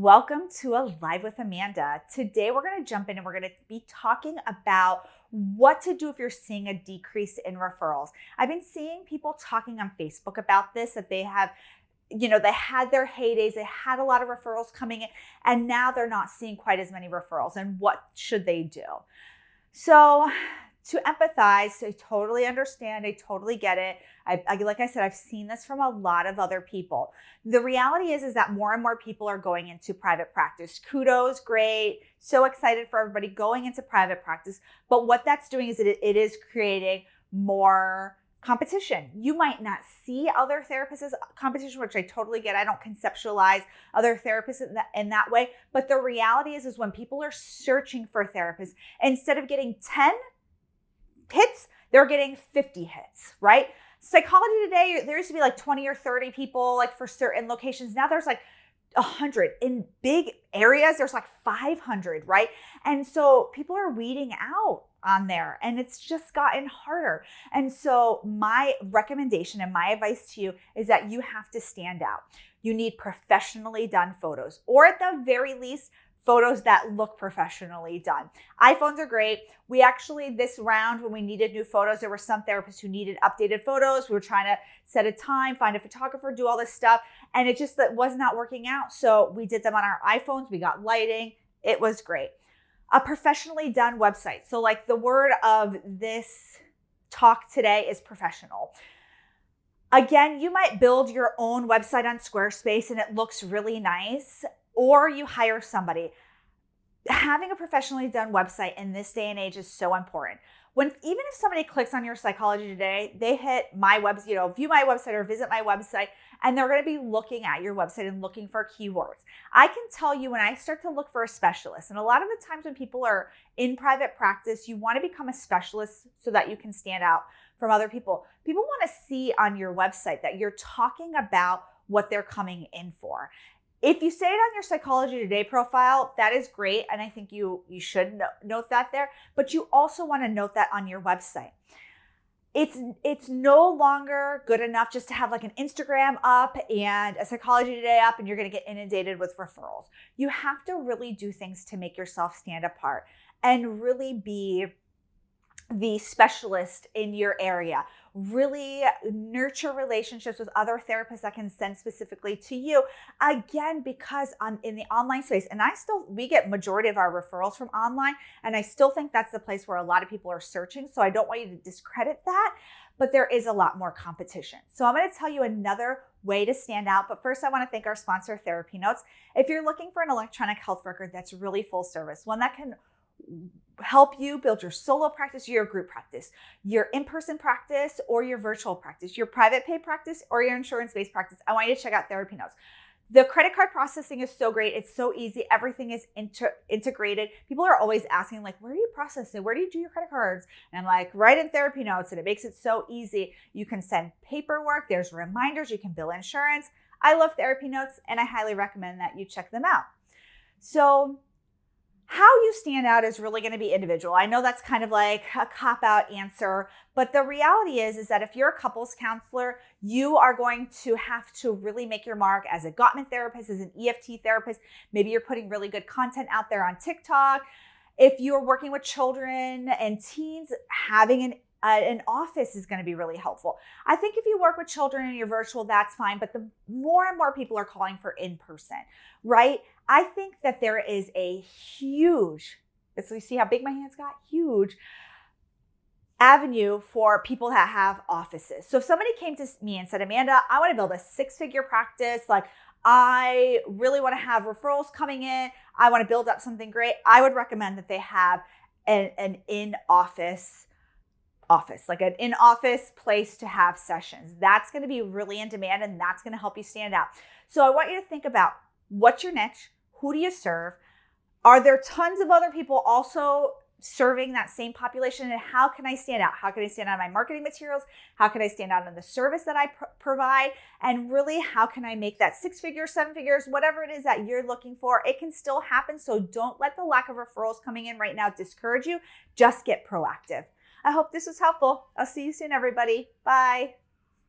Welcome to A Live with Amanda. Today we're going to jump in and we're going to be talking about what to do if you're seeing a decrease in referrals. I've been seeing people talking on Facebook about this, that they have, they had their heydays, they had a lot of referrals coming in, and now they're not seeing quite as many referrals. And what should they do? So to empathize, I totally understand. I totally get it. Like I said, I've seen this from a lot of other people. The reality is that more and more people are going into private practice. Kudos, great. So excited for everybody going into private practice. But what that's doing is it is creating more competition. You might not see other therapists as competition, which I totally get. I don't conceptualize other therapists in that way. But the reality is when people are searching for therapists, instead of getting 10 hits, they're getting 50 hits, right? Psychology today, there used to be like 20 or 30 people like for certain locations. Now there's like 100. In big areas, there's like 500, right? And so people are weeding out on there and it's just gotten harder. And so my recommendation and my advice to you is that you have to stand out. You need professionally done photos, or at the very least, photos that look professionally done. iPhones are great. We actually, this round, when we needed new photos, there were some therapists who needed updated photos. We were trying to set a time, find a photographer, do all this stuff. And it just was not working out. So we did them on our iPhones. We got lighting. It was great. A professionally done website. So like the word of this talk today is professional. Again, you might build your own website on Squarespace and it looks really nice, or you hire somebody. Having a professionally done website in this day and age is so important. Even if somebody clicks on your Psychology Today, they hit my website, view my website or visit my website, and they're going to be looking at your website and looking for keywords. I can tell you when I start to look for a specialist, and a lot of the times when people are in private practice, you want to become a specialist so that you can stand out from other people. People want to see on your website that you're talking about what they're coming in for. If you say it on your Psychology Today profile, that is great. And I think you should note that there, but you also want to note that on your website. It's no longer good enough just to have like an Instagram up and a Psychology Today up and you're going to get inundated with referrals. You have to really do things to make yourself stand apart and really be the specialist in your area. Really nurture relationships with other therapists that can send specifically to you. Again, because in the online space, and we get majority of our referrals from online, and I still think that's the place where a lot of people are searching. So I don't want you to discredit that, but there is a lot more competition. So I'm going to tell you another way to stand out. But first, I want to thank our sponsor, TherapyNotes. If you're looking for an electronic health record that's really full service, one that can help you build your solo practice, your group practice, your in-person practice, or your virtual practice, your private pay practice, or your insurance-based practice, I want you to check out TherapyNotes. The credit card processing is so great. It's so easy. Everything is integrated. People are always asking, like, where do you process it? Where do you do your credit cards? And I'm like, right in TherapyNotes, and it makes it so easy. You can send paperwork. There's reminders. You can bill insurance. I love TherapyNotes, and I highly recommend that you check them out. So how you stand out is really going to be individual. I know that's kind of like a cop-out answer, but the reality is that if you're a couples counselor, you are going to have to really make your mark as a Gottman therapist, as an EFT therapist. Maybe you're putting really good content out there on TikTok. If you're working with children and teens, having an office is going to be really helpful. I think if you work with children and you're virtual, that's fine. But the more and more people are calling for in-person, right? I think that there is a huge, so you see how big my hands got? Huge avenue for people that have offices. So if somebody came to me and said, Amanda, I want to build a 6-figure practice. Like I really want to have referrals coming in. I want to build up something great. I would recommend that they have an in-office like an in-office place to have sessions. That's going to be really in demand and that's going to help you stand out. So I want you to think about what's your niche? Who do you serve? Are there tons of other people also serving that same population? And how can I stand out? How can I stand out in my marketing materials? How can I stand out in the service that I provide? And really, how can I make that 6 figures, 7 figures, whatever it is that you're looking for? It can still happen. So don't let the lack of referrals coming in right now discourage you. Just get proactive. I hope this was helpful. I'll see you soon, everybody. Bye.